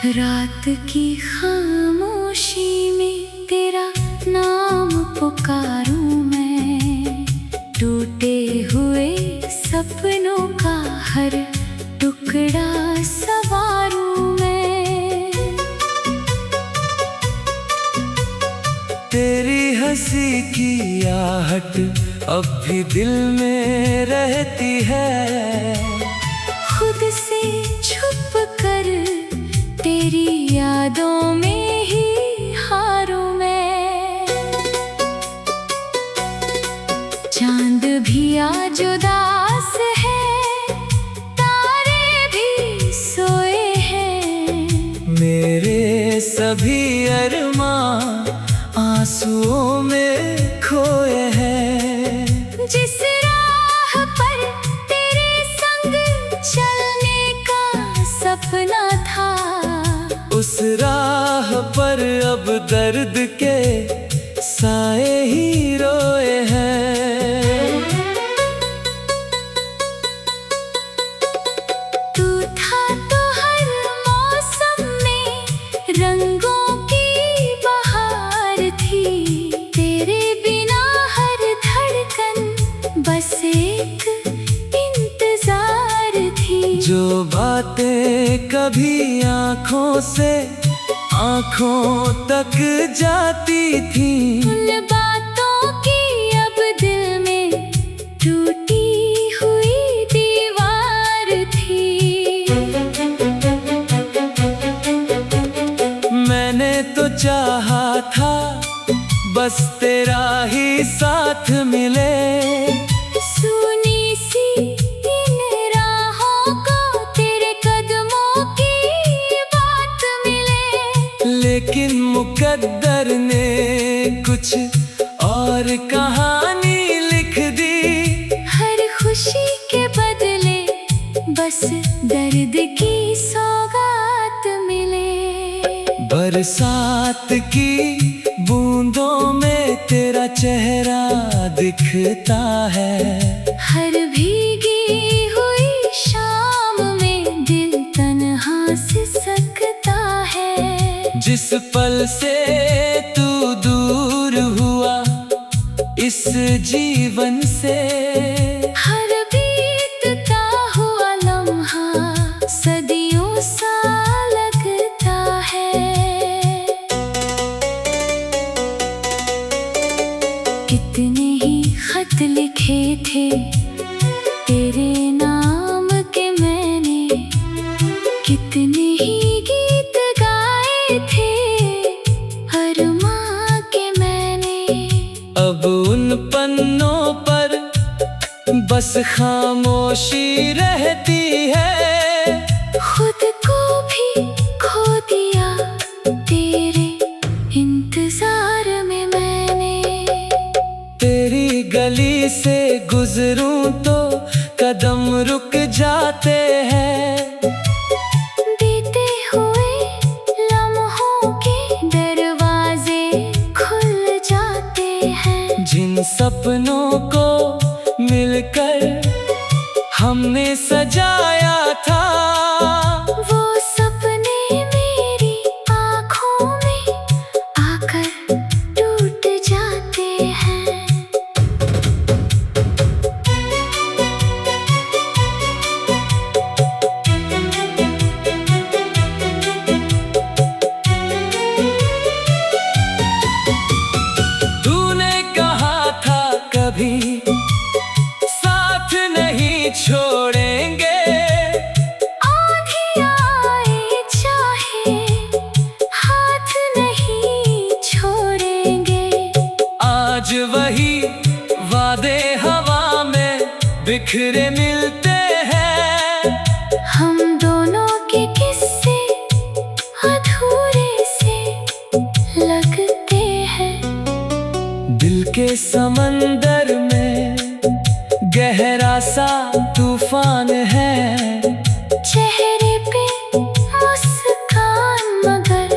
रात की खामोशी में तेरा नाम पुकारूं मैं, टूटे हुए सपनों का हर टुकड़ा संवारूं मैं। तेरी हंसी की आहट अब भी दिल में रहती है, खुद से छुप कर तेरी यादों में ही हारूं मैं। चांद भी आज उदास है, तारे भी सोए हैं, मेरे सभी अरमां आंसुओं में खोए हैं। जिस राह पर तेरे संग चलने का सपना था, उस राह पर अब दर्द के साए ही रोए हैं। तू था तो हर मौसम में रंगों की बहार थी, तेरे बिना हर धड़कन बस एक इंतजार थी। जो बातें कभी आँखों से आँखों तक जाती थी, उन बातों की अब दिल में टूटी हुई दीवार थी। मैंने तो चाहा था बस तेरा ही साथ मिले, सुनी सी इन राहों को तेरे कदमों की बात मिले। लेकिन मुकद्दर ने कुछ और कहानी लिख दी। हर खुशी के बदले बस दर्द की सौगात मिले। बरसात की बूंदों में तेरा चेहरा दिखता है, हर भीगी हुई शाम में दिल तन्हा सिसकता है। जिस पल से तू दूर हुआ इस जीवन से, हर बीतता हुआ लम्हा सदियों सा लगता है। कितने ही खत लिखे थे तेरे नाम के मैंने, कितने ही गीत गाए थे अरमां के मैंने। अब उन पन्नों पर बस खामोशी रहती है, खुद को भी खो दिया तेरे इंतजार में मैंने। तेरी गली से गुजरूं तो कदम रुक जाते हैं, बीते हुए लम्हों के दरवाजे खुल जाते हैं। जिन सपनों को मिलकर हमने सजाया था, वो सपने मेरी आँखों में आकर टूट जाते हैं। तूने कहा था कभी साथ नहीं छोड़ेंगे, आंधी आए चाहे हाथ नहीं छोड़ेंगे। आज वही वादे हवा में बिखरे मिलते हैं। हम दोनों के किस्से अधूरे से लगते हैं। दिल के समंदर में गहरा सा तूफान है, चेहरे पे मुस्कान मगर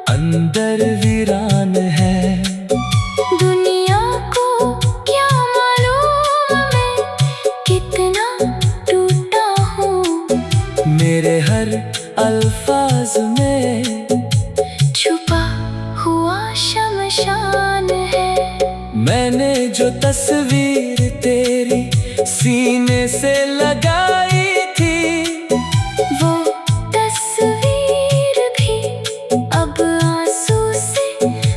अंदर वीरान है। दुनिया को क्या मालूम मैं कितना टूटा हूँ। मेरे हर अल्फाज अंदाज में छुपा हुआ शमशान है। मैंने जो तस्वीर तेरी सीने से लगाई थी, वो तस्वीर भी अब आंसू से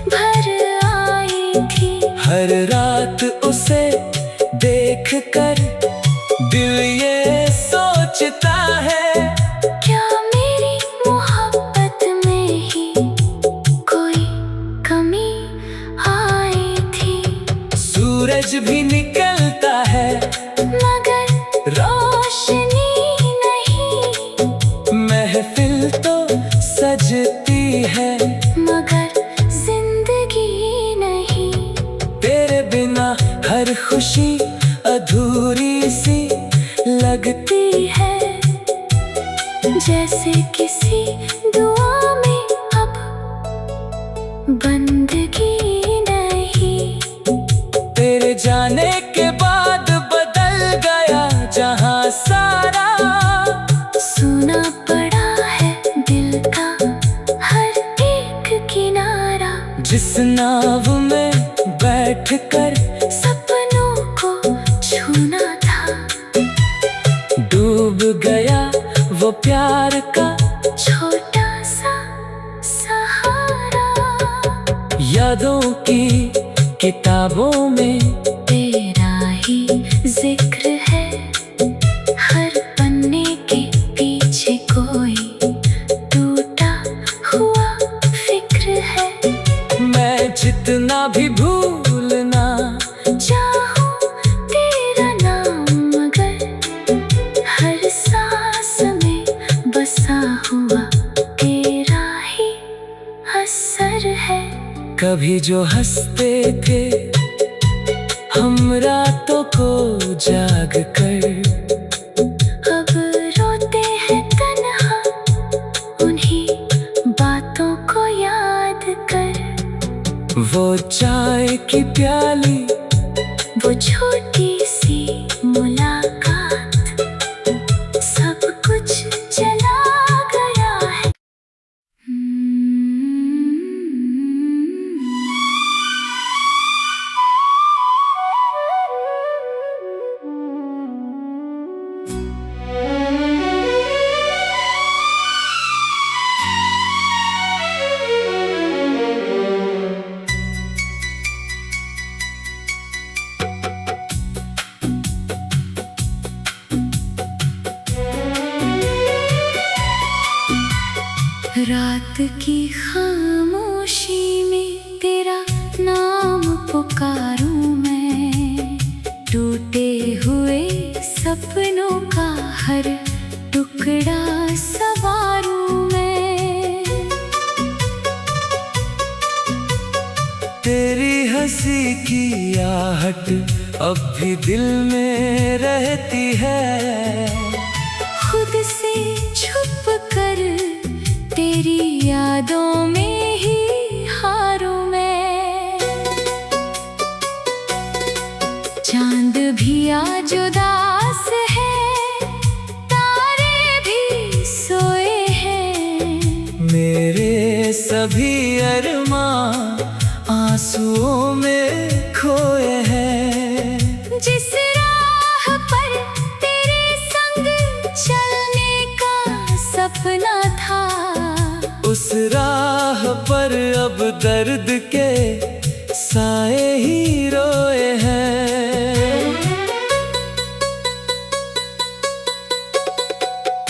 भर आई थी। हर रात उसे देख कर दिल ये सोचता है, क्या मेरी मोहब्बत में ही कोई कमी आई थी। सूरज भी निकलता है मगर रोशनी नहीं, महफिल तो सजती है मगर जिंदगी नहीं। तेरे बिना हर खुशी अधूरी सी लगती है जैसे किसी दुआ में अब बंदगी नहीं। तेरे जाने के बाद बदल गया जहां सारा, सुना पड़ा है दिल का हर एक किनारा। जिस नाव में बैठकर सपनों को छूना था, डूब गया वो प्यार का छोटा सा सहारा। यादों की किताबों में तेरा ही जिक्र है, हर पन्ने के पीछे कोई टूटा हुआ फिक्र है। मैं जितना भी भूलना चाहूं तेरा नाम, मगर हर सांस में बसा हुआ तेरा ही असर है। कभी जो हंसते थे हम रातों को जाग कर, अब रोते हैं तन्हा उन्हीं बातों को याद कर। वो चाय की प्याली, वो छोटी सी मुलाकात, सब कुछ चला गया है। रात की खामोशी में तेरा नाम पुकारूं मैं, टूटे हुए सपनों का हर टुकड़ा संवारूं मैं। तेरी हंसी की आहट अब भी दिल में रहती है, खुद से छुप कर तेरी यादों में ही हारूं मैं। चांद भी आज उदास है, तारे भी सोए हैं, मेरे सभी अरमां आंसुओं में खोए हैं। जिस राह पर तेरे संग चलने का सपना था, उस राह पर अब दर्द के साए ही रोए हैं।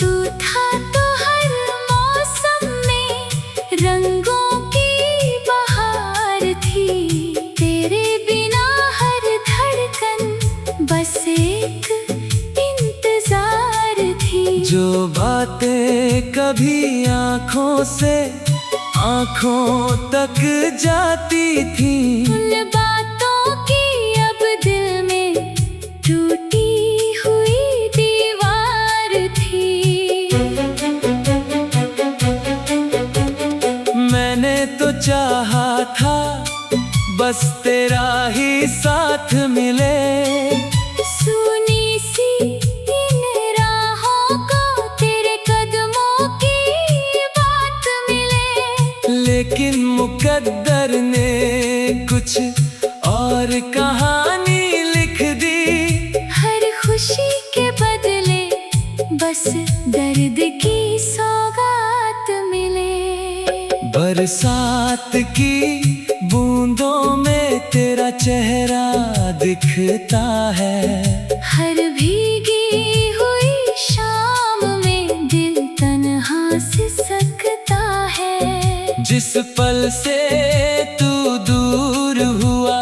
तू था तो हर मौसम में रंगों की बहार थी, तेरे बिना हर धड़कन बस एक इंतजार थी। जो बातें कभी आँखों से आँखों तक जाती थी, उन बातों की अब दिल में टूटी हुई दीवार थी। मैंने तो चाहा था बस तेरा ही साथ मिले, सुनी सी इन राहों को तेरे कदमों की मुकद्दर ने कुछ और कहानी लिख दी। हर खुशी के बदले बस दर्द की सौगात मिले। बरसात की बूंदों में तेरा चेहरा दिखता है। हर भीगी हुई शाम में दिल तन्हा से सकता है। जिस पल से तू दूर हुआ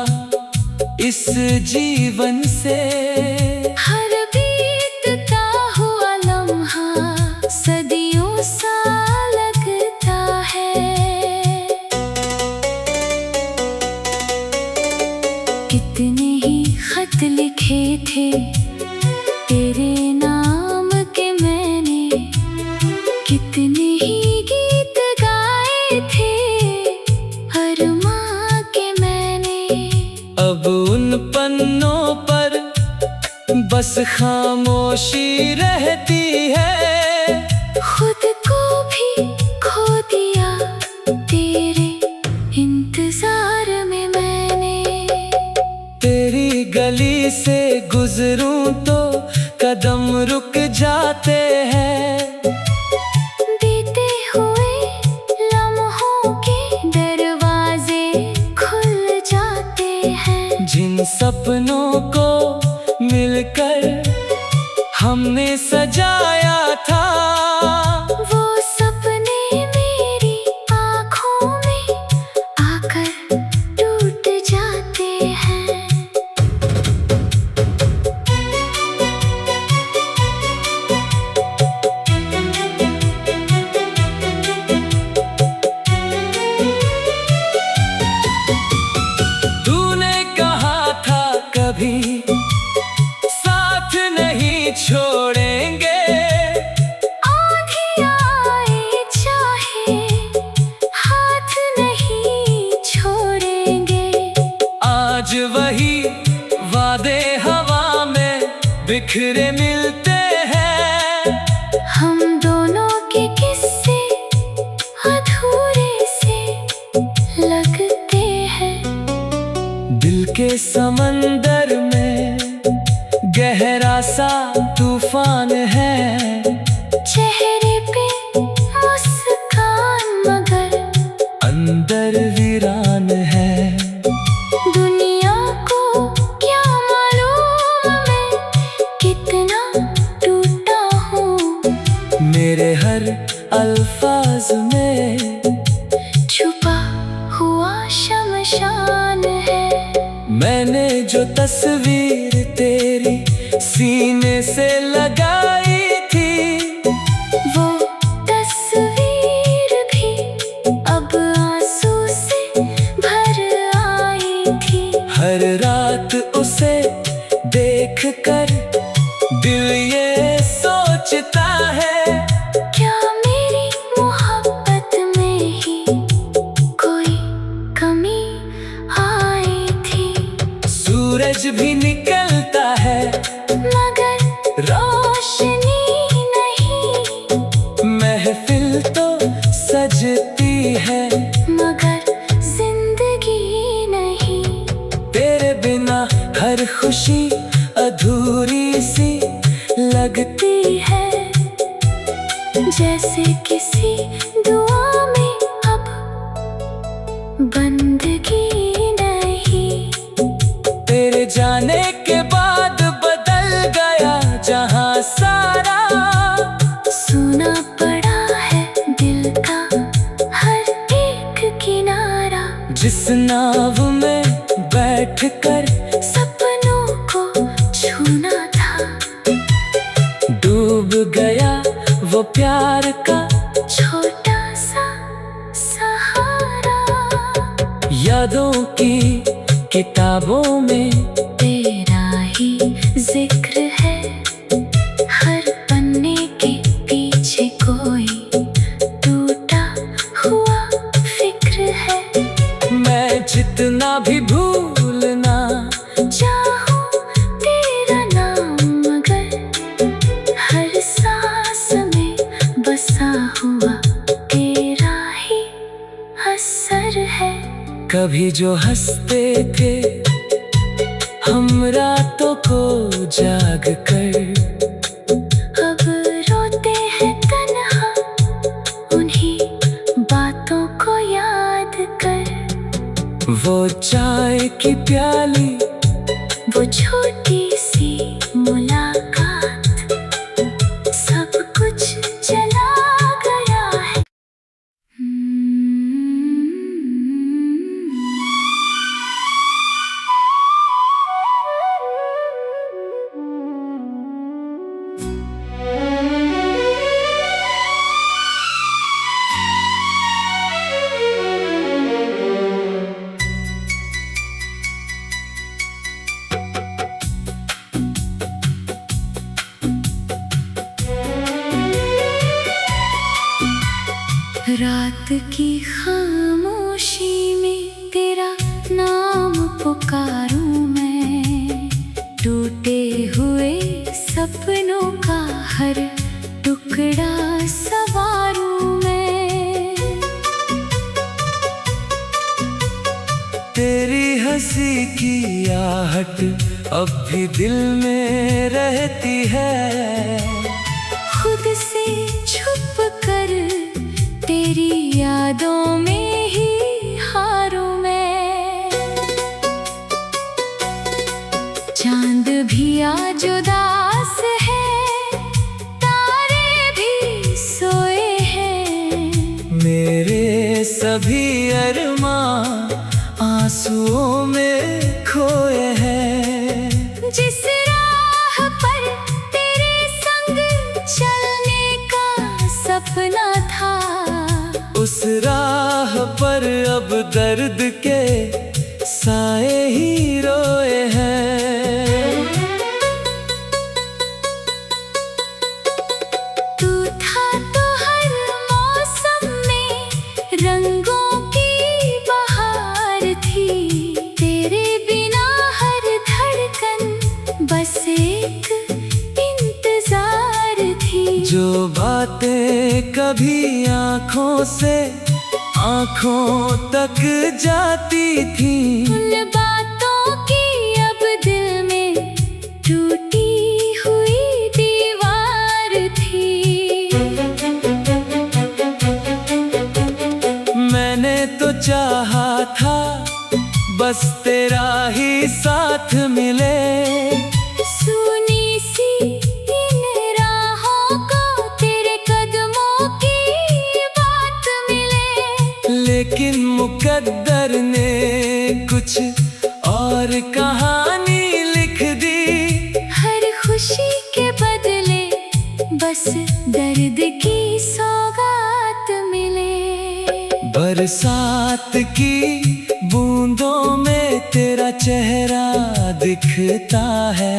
इस जीवन से, हर बीतता हुआ लम्हा सदियों सा लगता है। कितने ही खत लिखे थे तेरे नाम के मैंने, कितने ही गीत गाए थे अरमां के मैंने। अब उन पन्नों पर बस खामोशी रहती है। खुद को भी खो दिया तेरे इंतजार में मैंने। तेरी गली से गुजरूं तो कदम रुक जाते हैं। बीते हुए लम्हों के दरवाजे खुल जाते हैं। जिन सपनों को मिलकर हमने सजाया था, वो सपने मेरी आँखों में आकर टूट जाते हैं। तूने कहा था कभी साथ नहीं छोड़ेंगे। आँधी आए चाहे हाथ नहीं छोड़ेंगे। आज वही वादे हवा में बिखरे मिलते हैं। हम दोनों के किस्से अधूरे से लगते हैं। दिल के समंदर में गहरा सा तूफान है। चेहरे पे मुस्कान मगर अंदर वीरान है। दुनिया को क्या मालूम मैं कितना टूटा हूँ। मेरे हर अल्फाज में छुपा हुआ शमशान है। मैंने जो तस्वीर तेरी सीने से लगाई थी, वो तस्वीर भी अब आंसू से भर आई थी। हर रात उसे देख कर दिल ये सोचता है, क्या मेरी मोहब्बत में ही कोई कमी आई थी। सूरज भी निकलता है मगर रोशनी नहीं। महफिल तो सजती है मगर जिंदगी नहीं। तेरे बिना हर खुशी अधूरी सी लगती है जैसे किसी दुआ में अब बंदगी नहीं। तेरे जाने के बाद बदल गया जहां सारा। सुना पड़ा है दिल का हर एक किनारा। जिस नाव में बैठकर सपनों को छूना था, डूब गया वो प्यार का छोटा सा सहारा। यादों की किताबों में तेरा ही जिक्र है। हर पन्ने के पीछे कोई टूटा हुआ फिक्र है। मैं जितना भी भूलना चाहूं तेरा नाम मगर हर सांस में बसा हुआ तेरा ही असर है। कभी जो हंसते थे हम रातों को जाग कर, अब रोते हैं तन्हा उन्हीं बातों को याद कर। वो चाय की प्याली, वो छोटी सी मुलाकात, सब कुछ चला गया है। रात की खामोशी में तेरा नाम पुकारूं मैं, टूटे हुए सपनों का हर टुकड़ा संवारूं मैं। तेरी हंसी की आहट अब भी दिल में रहती है, खुद से छुप कर तेरी यादों में ही हारूं मैं। चांद भी आज उदास है, तारे भी सोए हैं, मेरे सभी अरमां आंसुओं में खोए हैं। जिस राह पर तेरे संग चलने का सपना था, उस राह पर अब दर्द के साए ही रोए हैं। तू था तो हर मौसम में रंगों की बहार थी, तेरे बिना हर धड़कन बस एक इंतजार थी। जो बातें कभी आँखों से आँखों तक जाती थी, उन बातों की अब दिल में टूटी हुई दीवार थी। मैंने तो चाहा था बस तेरा ही साथ मिले, सुनी सी इन राहों को तेरे कदमों की बात मिले, लेकिन मुकद्दर ने कुछ और कहानी लिख दी। हर खुशी के बदले बस दर्द की सौगात मिले। बरसात की बूंदों में तेरा चेहरा दिखता है,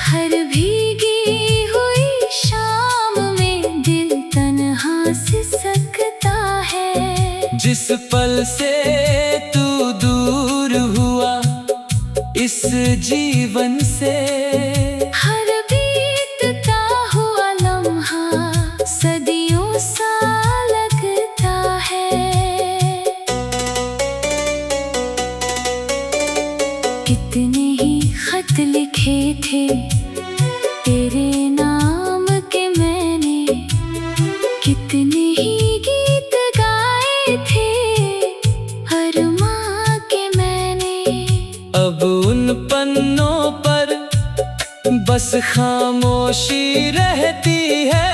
हर भीगी हुई शाम में दिल तन्हा से सकता है। जिस पल से तू दूर हुआ इस जीवन से, हर बीतता हुआ लम्हा सदियों सा लगता है। कितने ही खत लिखे थे तेरे नाम के मैंने, कितने ही गीत गाए थे अरमां के मैंने। अब उन पन्नों पर बस खामोशी रहती है,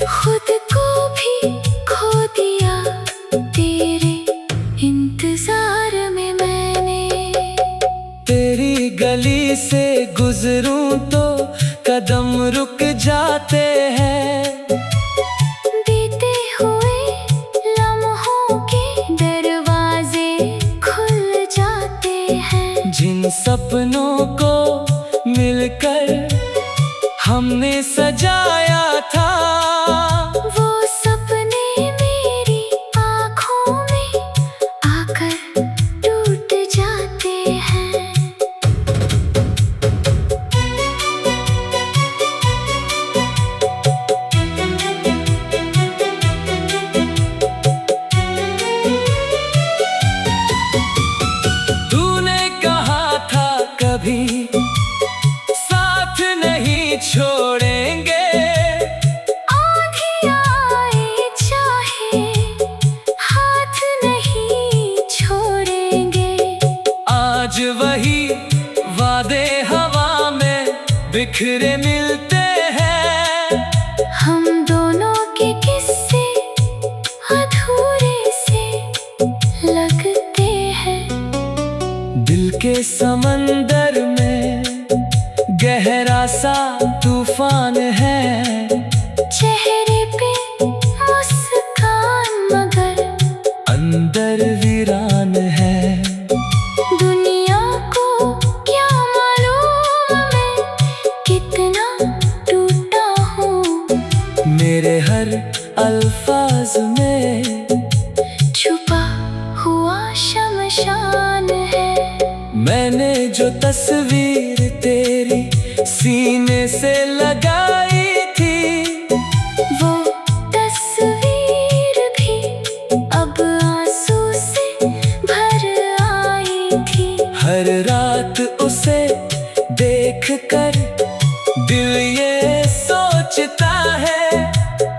खुद को भी खो दिया तेरे इंतजार में मैंने। तेरी गली से गुजरूं तो कदम रुक जाते हैं, बीते हुए लम्हों के दरवाजे खुल जाते हैं। जिन सपनों को मिलकर हमने सजाया था, वो सपने मेरी आँखों में आकर टूट जाते हैं। बिखरे मिलते हैं। हम दोनों के किस्से अधूरे से लगते हैं। दिल के समंदर में गहरा सा तूफान है। चेहरे पे मुस्कान मगर अंदर वीरान है। दुनिया को क्या मालूम मैं कितना टूटा हूँ। मेरे हर अल्फाज में छुपा हुआ शमशान है। मैंने जो तस्वीर तेरी सीने से लगाई थी, वो तस्वीर भी अब आंसू से भर आई थी। हर रात उसे देख कर दिल ये सोचता है,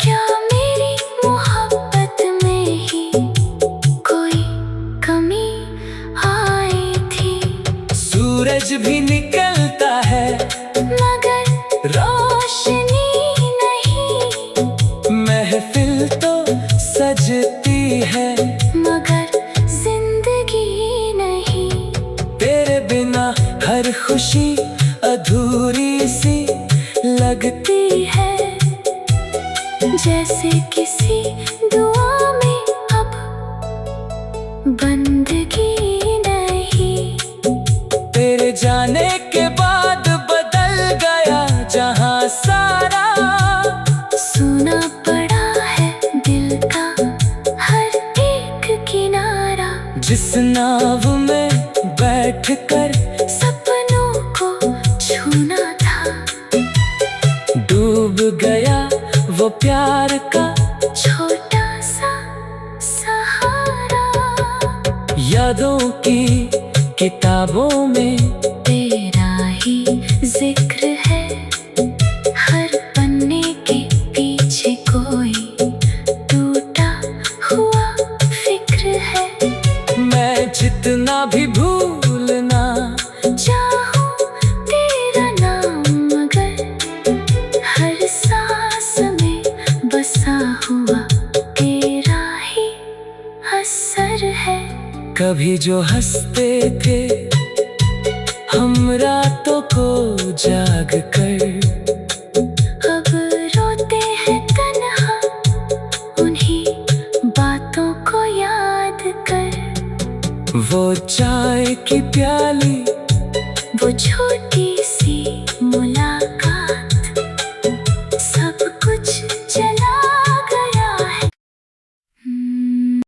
क्या मेरी मोहब्बत में ही कोई कमी आई थी। सूरज भी निकलता है मगर रोशनी नहीं। महफिल तो सजती है मगर जिंदगी नहीं। तेरे बिना हर खुशी अधूरी सी लगती है जैसे किसी दुआ में अब बंदगी नहीं। तेरे जाने के बाद बदल गया जहां सारा। सुना पड़ा है दिल का हर एक किनारा। जिस नाव में बैठकर सपनों को छूना था, डूब गया वो प्यार का छोटा सा सहारा। यादों की किताबों में तेरा ही जिक्र है। हर पन्ने के पीछे कोई टूटा हुआ फिक्र है। मैं जितना भी भूलना चाहूं तेरा नाम मगर हर सांस में बसा हुआ तेरा ही असर है। कभी जो हंसते थे हम रातों को जाग कर, अब रोते हैं तन्हा उन्हीं बातों को याद कर। वो चाय की प्याली